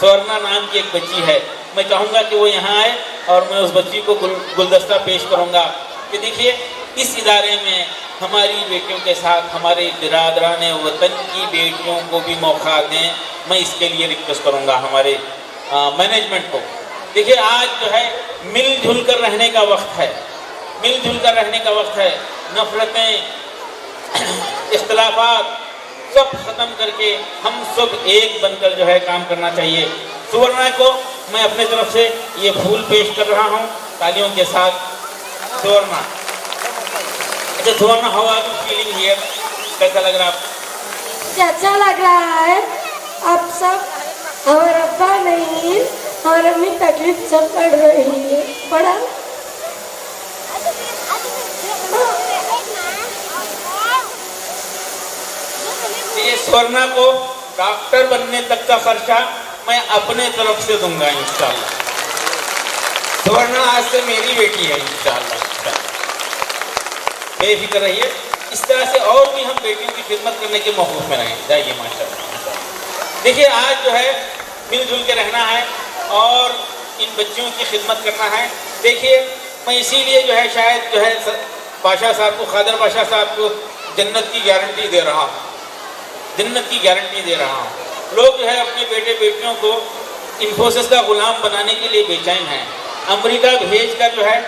سورنا نام کی ایک بچی ہے. میں چاہوں گا کہ وہ یہاں آئے اور میں اس بچی کو گلدستہ پیش کروں گا کہ دیکھیے اس ادارے میں ہماری بیٹیوں کے ساتھ ہمارے برادران وطن کی بیٹیوں کو بھی موقع دیں. میں اس کے لیے ریکویسٹ کروں گا ہمارے مینجمنٹ کو. دیکھیے آج جو ہے مل جل کر رہنے کا وقت ہے, مل جل کر رہنے کا وقت ہے. نفرتیں, اختلافات سب ختم کر کے ہم سب ایک بن کر جو ہے کام کرنا چاہیے. سورنا کو میں اپنے طرف سے یہ پھول پیش کر رہا ہوں تالیوں کے ساتھ. سورنا, اچھا Swarna, how are you feeling here? کیسا لگ رہا آپ؟ اچھا لگ رہا ہے. آپ سب ہمارا ابا نہیں اور امی تکلیف سے پڑھ رہی ہے. پڑھا یہ سورنا کو ڈاکٹر بننے تک کا خرچہ میں اپنے طرف سے دوں گا انشاءاللہ. سورنا آج سے میری بیٹی ہے انشاءاللہ. بے فکر رہیے. اس طرح سے اور بھی ہم بیٹیوں کی خدمت کرنے کے موقف میں رہیں. جائیے ماشاءاللہ. دیکھیے آج جو ہے مل جل کے رہنا ہے اور ان بچیوں کی خدمت کرنا ہے. دیکھیے میں اسی لیے جو ہے شاید جو ہے بادشاہ صاحب کو, خادر بادشاہ صاحب کو جنت کی گارنٹی دے رہا ہوں, جنت کی گارنٹی دے رہا ہوں. لوگ جو ہے اپنے بیٹے بیٹیوں کو انفوسس کا غلام بنانے کے لیے بے چین ہیں. امریکہ بھیج کر جو ہے,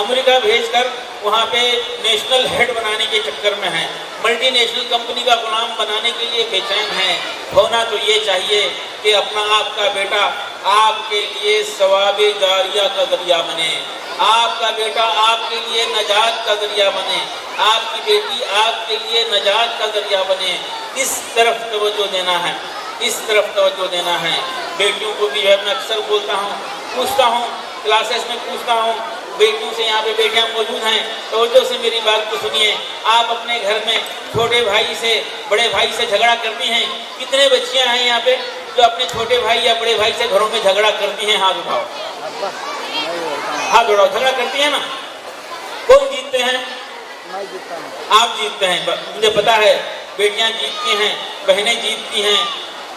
امریکہ بھیج کر وہاں پہ نیشنل ہیڈ بنانے کے چکر میں ہیں. ملٹی نیشنل کمپنی کا غلام بنانے کے لیے بے چین ہیں. ہونا تو یہ چاہیے کہ اپنا آپ کا بیٹا آپ کے لیے ثواب جاریہ کا ذریعہ بنے, آپ کا بیٹا آپ کے لیے نجات کا ذریعہ بنے, آپ کی بیٹی آپ کے لیے نجات کا ذریعہ بنے. اس طرف توجہ دینا ہے, اس طرف توجہ دینا ہے. بیٹیوں کو بھی ہے, میں اکثر بولتا ہوں, پوچھتا ہوں کلاسز میں, پوچھتا ہوں بیٹیوں سے. یہاں پہ بیٹیاں موجود ہیں, توجہ سے میری بات کو سنیے. آپ اپنے گھر میں چھوٹے بھائی سے بڑے بھائی سے جھگڑا کرتی ہیں. کتنے بچیاں ہیں یہاں پہ جو اپنے چھوٹے بھائی یا بڑے بھائی سے گھروں میں جھگڑا کرتی ہیں؟ ہاتھ اٹھاؤ, ہاتھ اٹھاؤ. جھگڑا کرتی ہیں نا. کون جیتتے ہیں؟ آپ جیتتے ہیں. مجھے پتا ہے بیٹیاں جیتتی ہیں, بہنیں جیتتی ہیں.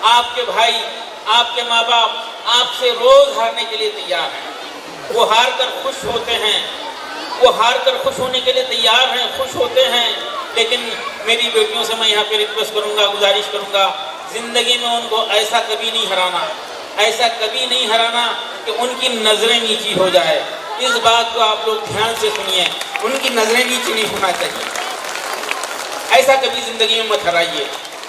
آپ کے بھائی, آپ کے ماں باپ آپ سے روز ہارنے کے لیے تیار ہیں. وہ ہار کر خوش ہوتے ہیں, وہ ہار کر خوش ہونے کے لیے تیار ہیں, خوش ہوتے ہیں. لیکن میری بیٹیوں سے میں یہاں پہ ریکویسٹ کروں گا, گزارش کروں گا, زندگی میں ان کو ایسا کبھی نہیں ہرانا, ایسا کبھی نہیں ہرانا کہ ان کی نظریں نیچی ہو جائے. اس بات کو آپ لوگ دھیان سے سنیے, ان کی نظریں نیچی نہیں ہونا چاہیے. ایسا کبھی زندگی میں مت ہرائیے.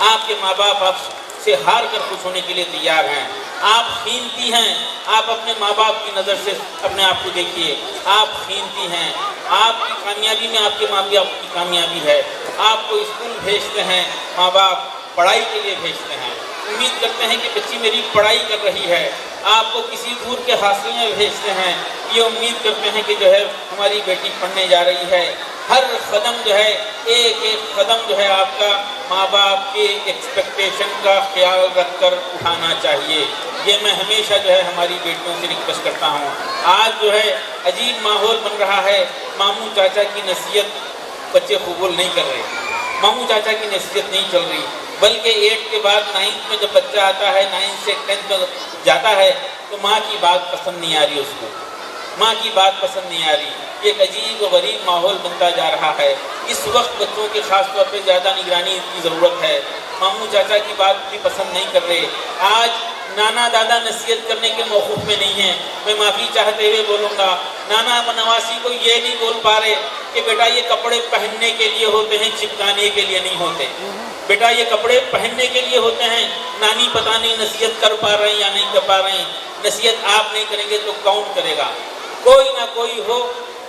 آپ کے ماں باپ آپ سے ہار کر خوش ہونے کے لیے تیار ہیں. آپ قیمتی ہیں. آپ اپنے ماں باپ کی نظر سے اپنے آپ کو دیکھیے. آپ قیمتی ہیں. آپ کی کامیابی میں آپ کے ماں باپ کی کامیابی ہے. آپ کو اسکول بھیجتے ہیں ماں باپ, پڑھائی کے لیے بھیجتے ہیں. امید کرتے ہیں کہ بچی میری پڑھائی کر رہی ہے. آپ کو کسی دور کے حاصل میں بھیجتے ہیں, یہ امید کرتے ہیں کہ جو ہے ہماری بیٹی پڑھنے جا رہی ہے. ہر قدم جو ہے, ایک ایک قدم جو ہے آپ کا ماں باپ کے ایکسپیکٹیشن کا خیال رکھ کر اٹھانا چاہیے. یہ میں ہمیشہ جو ہے ہماری بیٹیوں سے ریکویسٹ کرتا ہوں. آج جو ہے عجیب ماحول بن رہا ہے. ماموں چاچا کی نصیحت بچے قبول نہیں کر رہے, ماموں چاچا کی نصیحت نہیں چل رہی, بلکہ 8 کے بعد 9th میں جب بچہ آتا ہے, 9 سے 10 میں جاتا ہے, تو ماں کی بات پسند نہیں آ رہی اس کو, ماں کی بات پسند نہیں آ رہی. ایک عجیب و غریب ماحول بنتا جا رہا ہے. اس وقت بچوں کے خاص طور پہ زیادہ نگرانی کی ضرورت ہے. ماموں چاچا کی بات بھی پسند نہیں کر رہے. آج نانا دادا نصیحت کرنے کے موقف میں نہیں ہیں. میں معافی چاہتے ہوئے بولوں گا, نانا نواسی کو یہ نہیں بول پا رہے کہ بیٹا یہ کپڑے پہننے کے لیے ہوتے ہیں, چپکانے کے لیے نہیں ہوتے. بیٹا یہ کپڑے پہننے کے لیے ہوتے ہیں. نانی پتہ نہیں نصیحت کر پا رہے ہیں یا نہیں کر پا رہے ہیں. نصیحت آپ نہیں کریں گے تو کون کرے گا؟ کوئی نہ کوئی ہو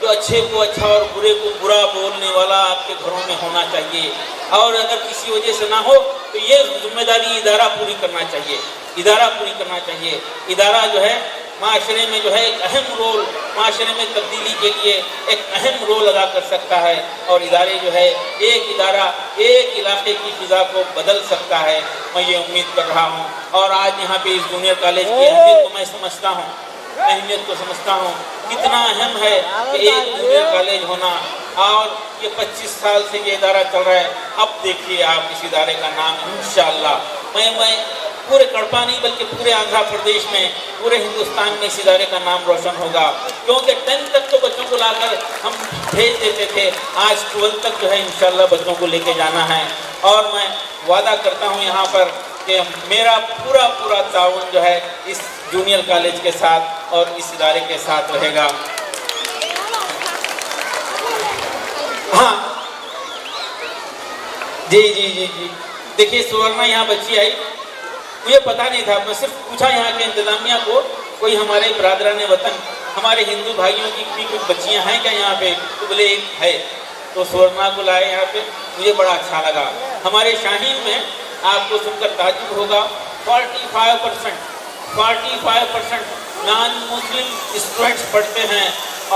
جو اچھے کو اچھا اور برے کو برا بولنے والا آپ کے گھروں میں ہونا چاہیے. اور اگر کسی وجہ سے نہ ہو تو یہ ذمہ داری ادارہ پوری کرنا چاہیے, ادارہ پوری کرنا چاہیے. ادارہ جو ہے معاشرے میں جو ہے ایک اہم رول, معاشرے میں تبدیلی کے لیے ایک اہم رول ادا کر سکتا ہے. اور ادارے جو ہے, ایک ادارہ ایک علاقے کی فضا کو بدل سکتا ہے. میں یہ امید کر رہا ہوں. اور آج یہاں پہ اس جونیئر کالج کی اہمیت کو میں سمجھتا ہوں, اہمیت کو سمجھتا ہوں. کتنا اہم ہے کہ ایک جونیئر کالج ہونا. اور یہ 25 سال سے یہ ادارہ چل رہا ہے. اب دیکھیے آپ اس ادارے کا نام انشاءاللہ, میں پورے کڑپا نہیں بلکہ پورے آندھرا پردیش میں، پورے ہندوستان میں اس ادارے کا نام روشن ہوگا، کیونکہ 10 تک تو بچوں کو لا کر ہم بھیج دیتے تھے، آج 12 تک جو ہے انشاءاللہ بچوں کو لے کے جانا ہے۔ اور میں وعدہ کرتا ہوں یہاں پر کہ میرا پورا تعاون جو ہے اس جونیئر کالج کے ساتھ اور اس ادارے کے ساتھ رہے گا۔ ہاں جی دیکھیے سورنا یہاں بچی آئی، مجھے پتا نہیں تھا، میں صرف پوچھا یہاں کے انتظامیہ کو کوئی ہمارے برادران وطن ہمارے ہندو بھائیوں کی بھی کچھ بچیاں ہیں کیا یہاں پہ، تو بولے ایک ہے، تو سورنا کو لائے یہاں پہ، مجھے بڑا اچھا لگا۔ ہمارے شاہین میں آپ کو سن کر تعجب ہوگا 45% نان مسلم اسٹوڈنٹس پڑھتے ہیں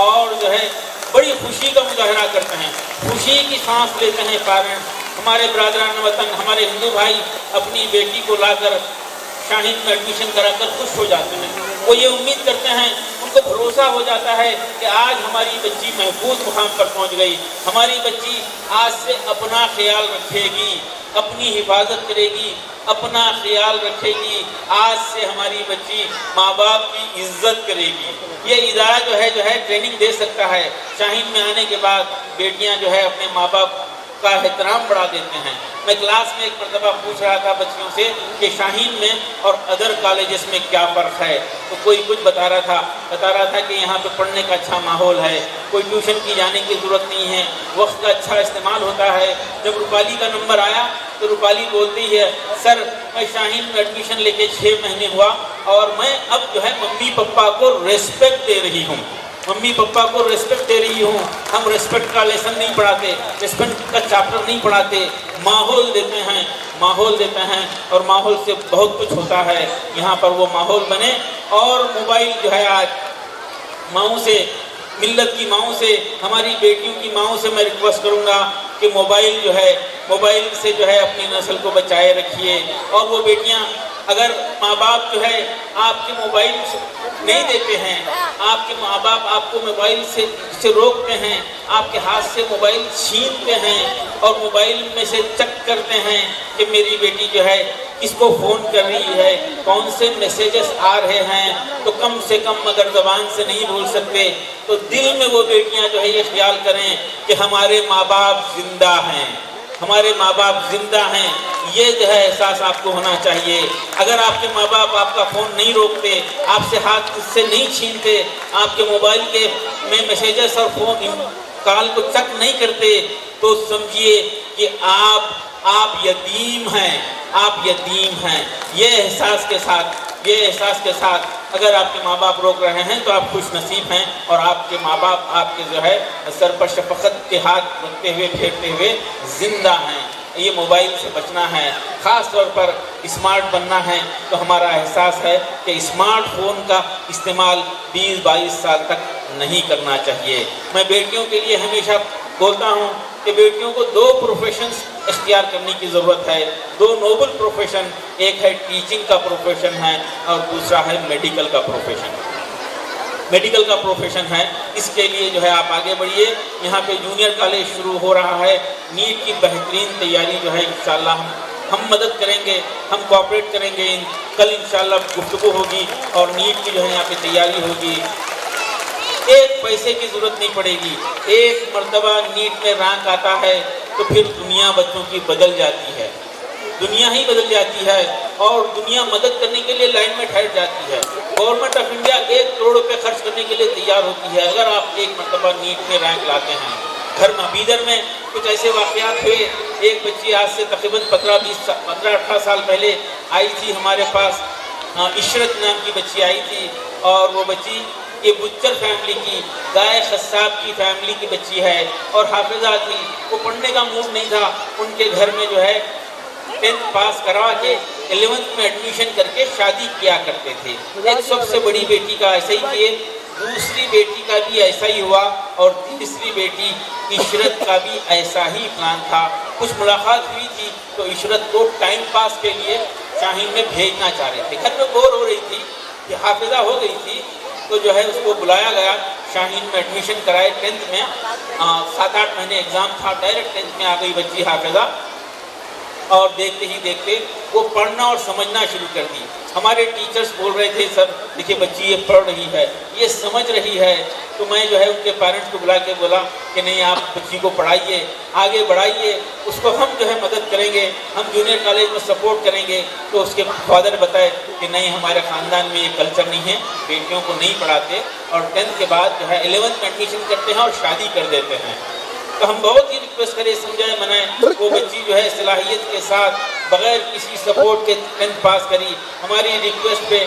اور جو ہے بڑی خوشی کا مظاہرہ کرتے ہیں، خوشی کی سانس لیتے ہیں پیرنٹس، ہمارے برادران وطن ہمارے ہندو بھائی اپنی بیٹی کو لا کر شاہین میں ایڈمیشن کرا کر خوش ہو جاتے ہیں، وہ یہ امید کرتے ہیں، ان کو بھروسہ ہو جاتا ہے کہ آج ہماری بچی محفوظ مقام پر پہنچ گئی، ہماری بچی آج سے اپنا خیال رکھے گی، اپنی حفاظت کرے گی، اپنا خیال رکھے گی، آج سے ہماری بچی ماں باپ کی عزت کرے گی۔ یہ ادارہ جو ہے ٹریننگ دے سکتا ہے، شاہین میں آنے کے بعد بیٹیاں جو ہے اپنے ماں باپ کا احترام بڑھا دیتے ہیں۔ میں کلاس میں ایک مرتبہ پوچھ رہا تھا بچیوں سے کہ شاہین میں اور ادر کالجز میں کیا فرق ہے، تو کوئی کچھ بتا رہا تھا کہ یہاں پہ پڑھنے کا اچھا ماحول ہے، کوئی ٹیوشن کی جانے کی ضرورت نہیں ہے، وقت کا اچھا استعمال ہوتا ہے۔ جب روپالی کا نمبر آیا تو روپالی بولتی ہے سر میں شاہین میں ایڈمیشن لے کے 6 مہینے ہوا اور میں اب جو ہے ممی پپا کو ریسپیکٹ دے رہی ہوں، ہم ریسپیکٹ کا لیسن نہیں پڑھاتے، ریسپیکٹ کا چیپٹر نہیں پڑھاتے، ماحول دیتے ہیں اور ماحول سے بہت کچھ ہوتا ہے، یہاں پر وہ ماحول بنے۔ اور موبائل جو ہے آج ماؤں سے، ملت کی ماؤں سے، ہماری بیٹیوں کی ماؤں سے میں ریکویسٹ کروں گا کہ موبائل سے جو ہے اپنی نسل کو بچائے رکھیے، اور وہ بیٹیاں اگر ماں باپ جو ہے آپ کے موبائل نہیں دیتے ہیں، آپ کے ماں باپ آپ کو موبائل سے روکتے ہیں، آپ کے ہاتھ سے موبائل چھینتے ہیں اور موبائل میں سے چیک کرتے ہیں کہ میری بیٹی جو ہے کس کو فون کر رہی ہے، کون سے میسیجز آ رہے ہیں، تو کم سے کم اگر زبان سے نہیں بول سکتے تو دل میں وہ بیٹیاں جو ہے یہ خیال کریں کہ ہمارے ماں باپ زندہ ہیں، یہ جو ہے احساس آپ کو ہونا چاہیے۔ اگر آپ کے ماں باپ آپ کا فون نہیں روکتے، آپ سے ہاتھ سے نہیں چھینتے، آپ کے موبائل کے میں میسیجز اور فون کال کو چیک نہیں کرتے، تو سمجھیے کہ آپ یتیم ہیں۔ یہ احساس کے ساتھ اگر آپ کے ماں باپ روک رہے ہیں تو آپ خوش نصیب ہیں، اور آپ کے ماں باپ آپ کے جو ہے سر پر شفقت کے ہاتھ رکھتے ہوئے پھیرتے ہوئے زندہ ہیں۔ یہ موبائل سے بچنا ہے، خاص طور پر اسمارٹ بننا ہے، تو ہمارا احساس ہے کہ اسمارٹ فون کا استعمال 20-22 سال تک نہیں کرنا چاہیے۔ میں بیٹیوں کے لیے ہمیشہ بولتا ہوں کہ بیٹیوں کو 2 پروفیشنز اختیار کرنے کی ضرورت ہے، 2 نوبل پروفیشن، ایک ہے ٹیچنگ کا پروفیشن ہے اور دوسرا ہے میڈیکل کا پروفیشن ہے۔ اس کے لیے جو ہے آپ آگے بڑھیے۔ یہاں پہ جونیئر کالج شروع ہو رہا ہے، نیٹ کی بہترین تیاری جو ہے انشاءاللہ ہم مدد کریں گے، ہم کوآپریٹ کریں گے، کل انشاءاللہ گفتگو ہوگی اور نیٹ کی جو ہے یہاں پہ تیاری ہوگی۔ ایک پیسے کی ضرورت نہیں پڑے گی، ایک مرتبہ نیٹ میں رینک آتا ہے تو پھر دنیا بچوں کی بدل جاتی ہے، دنیا ہی بدل جاتی ہے، اور دنیا مدد کرنے کے لیے لائن میں ٹھہر جاتی ہے۔ گورنمنٹ آف انڈیا 1 کروڑ روپے خرچ کرنے کے لیے تیار ہوتی ہے اگر آپ ایک مرتبہ نیٹ میں رینک لاتے ہیں۔ گھر میں بیدر میں کچھ ایسے واقعات ہوئے، ایک بچی آج سے تقریباً 15-18 سال پہلے آئی تھی ہمارے پاس، عشرت نام کی بچی آئی تھی، اور وہ بچی یہ بچر فیملی کی، گائے خصاب کی فیملی کی بچی ہے اور حافظہ تھی، وہ پڑھنے کا موڈ نہیں تھا، ان کے گھر میں جو ہے 10th پاس کروا کے 11th میں ایڈمیشن کر کے شادی کیا کرتے تھے۔ ایک سب سے بڑی بیٹی کا ایسا ہی کیے، دوسری بیٹی کا بھی ایسا ہی ہوا، اور تیسری بیٹی عشرت کا بھی ایسا ہی پلان تھا۔ کچھ ملاقات ہوئی تھی تو عشرت کو ٹائم پاس کے لیے شاہین میں بھیجنا چاہ رہے تھے، گھر میں بور ہو رہی تھی کہ حافظہ ہو گئی تھی، تو جو ہے اس کو بلایا گیا، شاہین میں ایڈمیشن کرائے 10th میں، 7-8 مہینے ایگزام تھا، ڈائریکٹ 10th میں آ گئی بچی حافظہ۔ اور دیکھتے ہی دیکھتے وہ پڑھنا اور سمجھنا شروع کر دی. ہمارے ٹیچرز بول رہے تھے سر دیکھیے بچی یہ پڑھ رہی ہے, یہ سمجھ رہی ہے. تو میں جو ہے ان کے پیرنٹس کو بلا کے بولا کہ نہیں آپ بچی کو پڑھائیے, آگے بڑھائیے, اس کو ہم جو ہے مدد کریں گے, ہم جونیئر کالج میں سپورٹ کریں گے. تو اس کے فادر بتائے کہ نہیں ہمارے خاندان میں یہ کلچر نہیں ہے, بیٹیوں کو نہیں پڑھاتے, اور 10th کے بعد جو ہے 11th میں ایڈمیشن کرتے ہیں اور شادی کر دیتے ہیں. تو ہم بہت ہی ریکویسٹ کرے, سمجھائے, منائے. وہ بچی جو ہے صلاحیت کے ساتھ بغیر کسی سپورٹ کے 10th پاس کری. ہماری ریکویسٹ پہ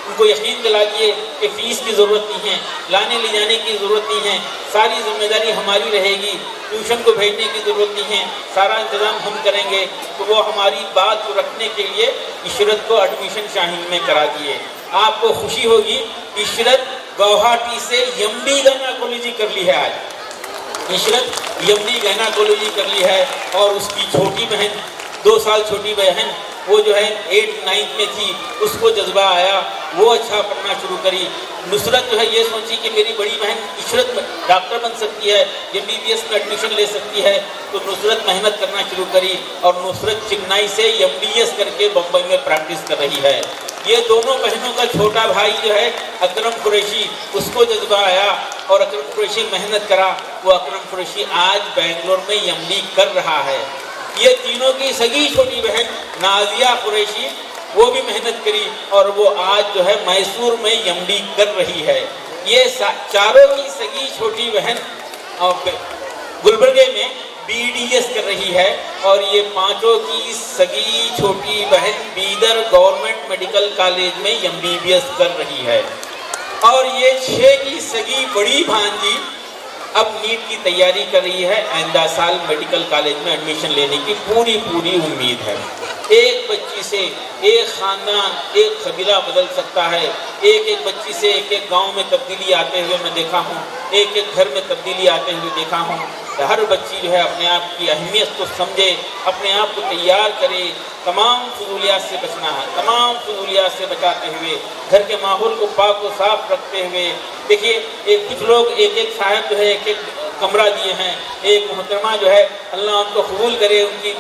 ان کو یقین دلا دیے کہ فیس کی ضرورت نہیں ہے, لانے لے جانے کی ضرورت نہیں ہے, ساری ذمہ داری ہماری رہے گی, ٹیوشن کو بھیجنے کی ضرورت نہیں ہے, سارا انتظام ہم کریں گے. تو وہ ہماری بات کو رکھنے کے لیے عشرت کو ایڈمیشن شاہین میں کرا دیے. آپ کو خوشی ہوگی, عشرت گوہاٹی سے MD گائناکولوجی کر لی ہے. آج عشرت MD گائناکولوجی کر لی ہے. اور اس کی چھوٹی بہن 2 سال چھوٹی بہن وہ جو ہے 8th 9th میں تھی, اس کو جذبہ آیا, وہ اچھا پڑھنا شروع کری. نصرت جو ہے یہ سوچی کہ میری بڑی بہن عشرت ڈاکٹر بن سکتی ہے, MBBS میں ایڈمیشن لے سکتی ہے. تو نصرت محنت کرنا شروع کری, اور نصرت چنئی سے MDS کر کے بمبئی میں پریکٹس کر رہی ہے. یہ دونوں بہنوں کا چھوٹا بھائی جو ہے اکرم قریشی, اس کو جذبہ آیا اور اکرم قریشی محنت کرا. وہ اکرم قریشی آج بنگلور میں MD کر رہا ہے. یہ تینوں کی سگی چھوٹی بہن نازیہ قریشی وہ بھی محنت کری, اور وہ آج جو ہے میسور میں MD کر رہی ہے. یہ چاروں کی سگی چھوٹی بہن گلبرگے میں BDS کر رہی ہے, اور یہ 5 کی سگی چھوٹی بہن بیدر گورنمنٹ میڈیکل کالج میں MBBS کر رہی ہے. اور یہ 6 کی سگی بڑی بھانجی اب نیٹ کی تیاری کر رہی ہے. آئندہ سال میڈیکل کالج میں ایڈمیشن لینے کی پوری امید ہے. ایک بچی سے ایک خاندان, ایک قبیلہ بدل سکتا ہے. ایک بچی سے ایک گاؤں میں تبدیلی آتے ہوئے میں دیکھا ہوں, ایک گھر میں تبدیلی آتے ہوئے دیکھا ہوں. ہر بچی جو ہے اپنے آپ کی اہمیت کو سمجھے, اپنے آپ کو تیار کرے. تمام فضولیات سے بچنا ہے, تمام فضولیات سے بچاتے ہوئے, گھر کے ماحول کو پاک و صاف رکھتے ہوئے. دیکھیے کچھ لوگ ایک صاحب جو ہے ایک کمرہ دیے ہیں. ایک محترمہ جو ہے اللہ ان کو قبول کرے, ان کی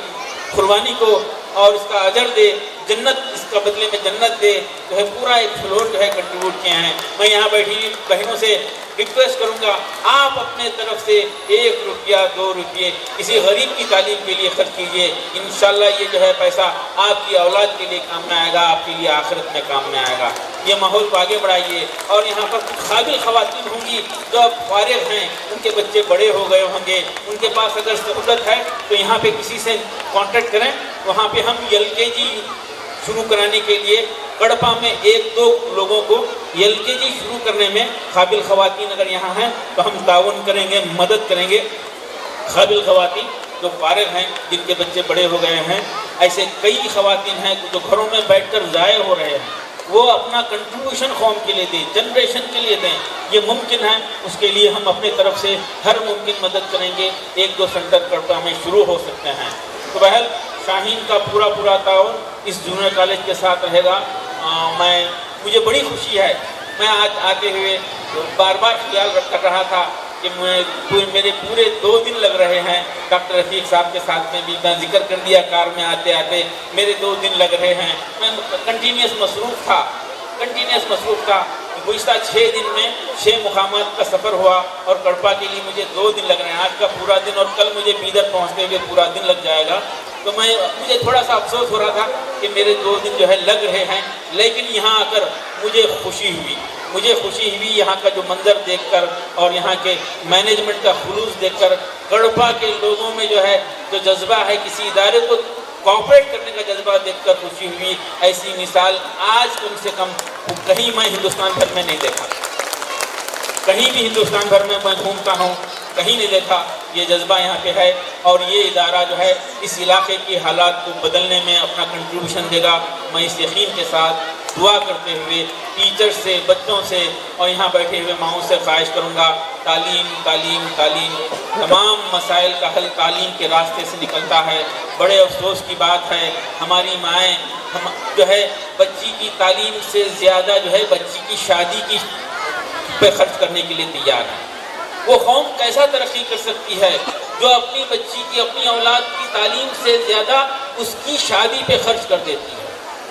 قربانی کو اور اس کا اجر دے, جنت اس کا بدلے میں جنت دے, جو ہے پورا ایک فلور جو ہے کنٹریبیوٹ کیا ہے. میں یہاں بیٹھی بہنوں سے ریکویسٹ کروں گا, آپ اپنے طرف سے 1 روپیہ 2 روپیے کسی غریب کی تعلیم کے لیے خرچ کیجیے. انشاءاللہ یہ جو ہے پیسہ آپ کی اولاد کے لیے کام میں آئے گا, آپ کے لیے آخرت میں کام میں آئے گا. یہ ماحول کو آگے بڑھائیے. اور یہاں پر کچھ قابل خواتین ہوں گی جو اب فارغ ہیں, ان کے بچے بڑے ہو گئے ہوں گے, ان کے پاس اگر سہولت ہے تو یہاں پہ کسی سے کانٹیکٹ کریں. وہاں پہ ہم LKG شروع کرانے کے لیے کڑپا میں 1-2 لوگوں کو LKG شروع کرنے میں قابل خواتین اگر یہاں ہیں تو ہم تعاون کریں گے, مدد کریں گے. قابل خواتین جو فارغ ہیں, جن کے بچے بڑے ہو گئے ہیں, ایسے کئی خواتین ہیں جو گھروں میں بیٹھ کر ضائع ہو رہے ہیں, وہ اپنا کنٹریبیوشن قوم کے لیے دیں, جنریشن کے لیے دیں. یہ ممکن ہے, اس کے لیے ہم اپنے طرف سے ہر ممکن مدد کریں گے. 1-2 سینٹر کڑپا میں شروع ہو سکتے ہیں. تو بہرحال شاہین کا پورا تعاون اس جونیئر کالج کے ساتھ رہے گا. مجھے بڑی خوشی ہے, میں آج آتے ہوئے بار خیال کر رہا تھا کہ میرے پورے 2 دن لگ رہے ہیں. ڈاکٹر رفیق صاحب کے ساتھ میں بھی میں ذکر کر دیا, کار میں آتے میرے 2 دن لگ رہے ہیں. میں کنٹینیوس مصروف تھا. گزشتہ 6 دن میں 6 مقامات کا سفر ہوا, اور کڑپا کے لیے مجھے 2 دن لگ رہے ہیں. آج کا پورا دن اور کل مجھے بیدر پہنچتے ہوئے پورا دن لگ جائے گا. تو مجھے تھوڑا سا افسوس ہو رہا تھا کہ میرے 2 دن جو ہے لگ رہے ہیں. لیکن یہاں آ کر مجھے خوشی ہوئی یہاں کا جو منظر دیکھ کر, اور یہاں کے مینجمنٹ کا خلوص دیکھ کر, کڑپا کے لوگوں میں جو ہے جو جذبہ ہے کسی ادارے کو کوآپریٹ کرنے کا جذبہ دیکھ کر خوشی ہوئی. ایسی مثال آج کم سے کم کہیں میں ہندوستان بھر میں نہیں دیکھا. کہیں بھی ہندوستان بھر میں گھومتا ہوں, کہیں نہیں دیکھا. یہ جذبہ یہاں پہ ہے, اور یہ ادارہ جو ہے اس علاقے کے حالات کو بدلنے میں اپنا کنٹریبیوشن دے گا. میں اس یقین کے ساتھ دعا کرتے ہوئے ٹیچر سے, بچوں سے اور یہاں بیٹھے ہوئے ماؤں سے خواہش کروں گا, تعلیم. تمام مسائل کا حل تعلیم کے راستے سے نکلتا ہے. بڑے افسوس کی بات ہے, ہماری مائیں جو ہے بچی کی تعلیم سے زیادہ جو ہے بچی کی شادی کی پہ خرچ کرنے کے لیے تیار ہے. وہ قوم کیسا ترقی کر سکتی ہے جو اپنی بچی کی, اپنی اولاد کی تعلیم سے زیادہ اس کی شادی پہ خرچ کر دیتی ہے.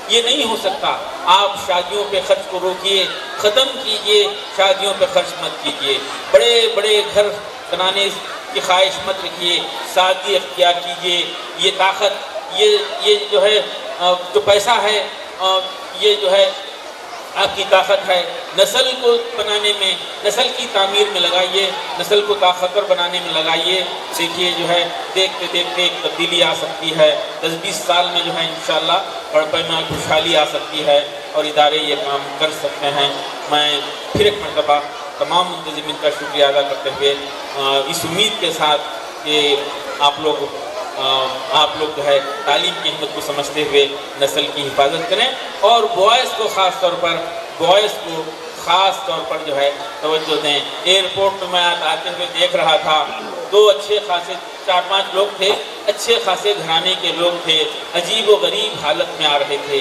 یہ نہیں ہو سکتا. آپ شادیوں پہ خرچ کو روکیے, ختم کیجئے, شادیوں پہ خرچ مت کیجئے. بڑے بڑے گھر بنانے کی خواہش مت رکھیے, سادگی اختیار کیجئے. یہ طاقت, یہ جو ہے جو پیسہ ہے, یہ جو ہے آپ کی طاقت ہے. نسل کو بنانے میں, نسل کی تعمیر میں لگائیے, نسل کو طاقتور بنانے میں لگائیے. دیکھیے جو ہے دیکھتے دیکھتے ایک تبدیلی آ سکتی ہے. 10-20 سال میں جو ہے انشاءاللہ بڑے پیمانے پر خوشحالی آ سکتی ہے اور ادارے یہ کام کر سکتے ہیں. میں پھر ایک مرتبہ تمام منتظمین کا شکریہ ادا کرتے ہوئے اس امید کے ساتھ کہ آپ لوگ جو ہے تعلیم کی اہمیت کو سمجھتے ہوئے نسل کی حفاظت کریں, اور بوائز کو خاص طور پر جو ہے توجہ دیں. ایئرپورٹ میں میں آتے ہوئے دیکھ رہا تھا, 2 اچھے خاصے 4-5 لوگ تھے, اچھے خاصے گھرانے کے لوگ تھے, عجیب و غریب حالت میں آ رہے تھے.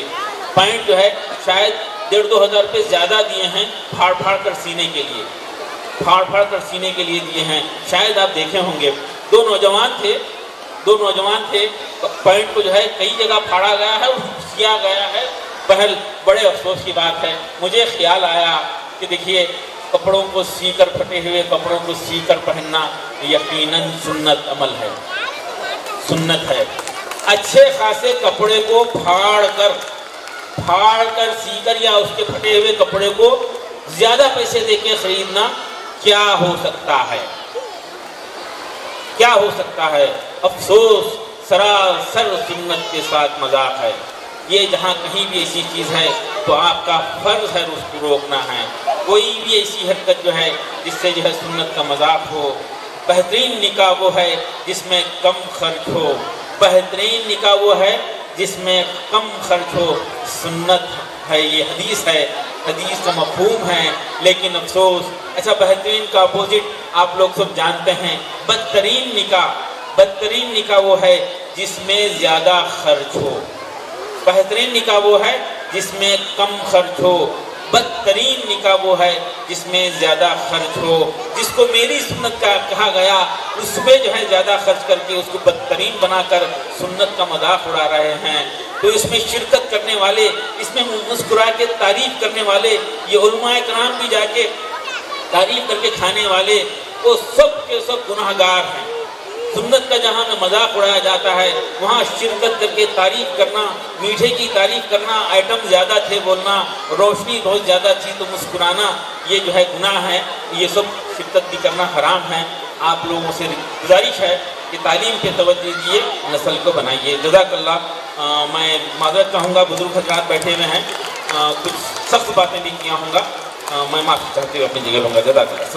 پینٹ جو ہے شاید 1,500-2 ہزار روپے زیادہ دیے ہیں, پھاڑ کر سینے کے لیے دیے ہیں. شاید آپ دیکھے ہوں گے. 2 نوجوان تھے. پینٹ کو جو ہے کئی جگہ پھاڑا گیا ہے اور سیا گیا ہے. پہل بڑے افسوس کی بات ہے. مجھے خیال آیا کہ دیکھیے کپڑوں کو سی کر, پھٹے ہوئے کپڑوں کو سی کر پہننا یقیناً سنت عمل ہے, سنت ہے. اچھے خاصے کپڑے کو پھاڑ کر سی کر یا اس کے پھٹے ہوئے کپڑے کو زیادہ پیسے دے کے خریدنا کیا ہو سکتا ہے؟ افسوس, سراسر سنت کے ساتھ مذاق ہے. یہ جہاں کہیں بھی ایسی چیز ہے تو آپ کا فرض ہے اس کو روکنا ہے. کوئی بھی ایسی حرکت جو ہے جس سے جو ہے سنت کا مذاق ہو. بہترین نکاح وہ ہے جس میں کم خرچ ہو. بہترین نکاح وہ ہے جس میں کم خرچ ہو. سنت ہے, یہ حدیث ہے, حدیث کا مفہوم ہے. لیکن افسوس, اچھا بہترین کا اپوزٹ آپ لوگ سب جانتے ہیں. بدترین نکاح وہ ہے جس میں زیادہ خرچ ہو. بہترین نکاح وہ ہے جس میں کم خرچ ہو. بدترین نکاح وہ ہے جس میں زیادہ خرچ ہو. جس کو میری سنت کا کہا گیا اس میں جو ہے زیادہ خرچ کر کے اس کو بدترین بنا کر سنت کا مذاق اڑا رہے ہیں. تو اس میں شرکت کرنے والے, اس میں مسکرا کے تعریف کرنے والے, یہ علماء کرام بھی جا کے تعریف کر کے کھانے والے, وہ سب کے سب گناہ گار ہیں. سنت کا جہاں میں مذاق اڑایا جاتا ہے وہاں شرکت کر کے تعریف کرنا, میٹھے کی تعریف کرنا, آئٹم زیادہ تھے بولنا, روشنی بہت زیادہ تھی تو مسکرانا, یہ جو ہے گناہ ہے. یہ سب شرکت بھی کرنا حرام ہے. آپ لوگوں سے گزارش ہے کہ تعلیم پہ توجہ دیجیے, نسل کو بنائیے. جزاک اللہ. میں معذرت چاہوں گا, بزرگ حضرات بیٹھے ہوئے ہیں, کچھ سخت باتیں بھی کیا ہوں گا, میں معافی چاہتے ہوئے اپنی جگہ لوں گا. جزاک اللہ.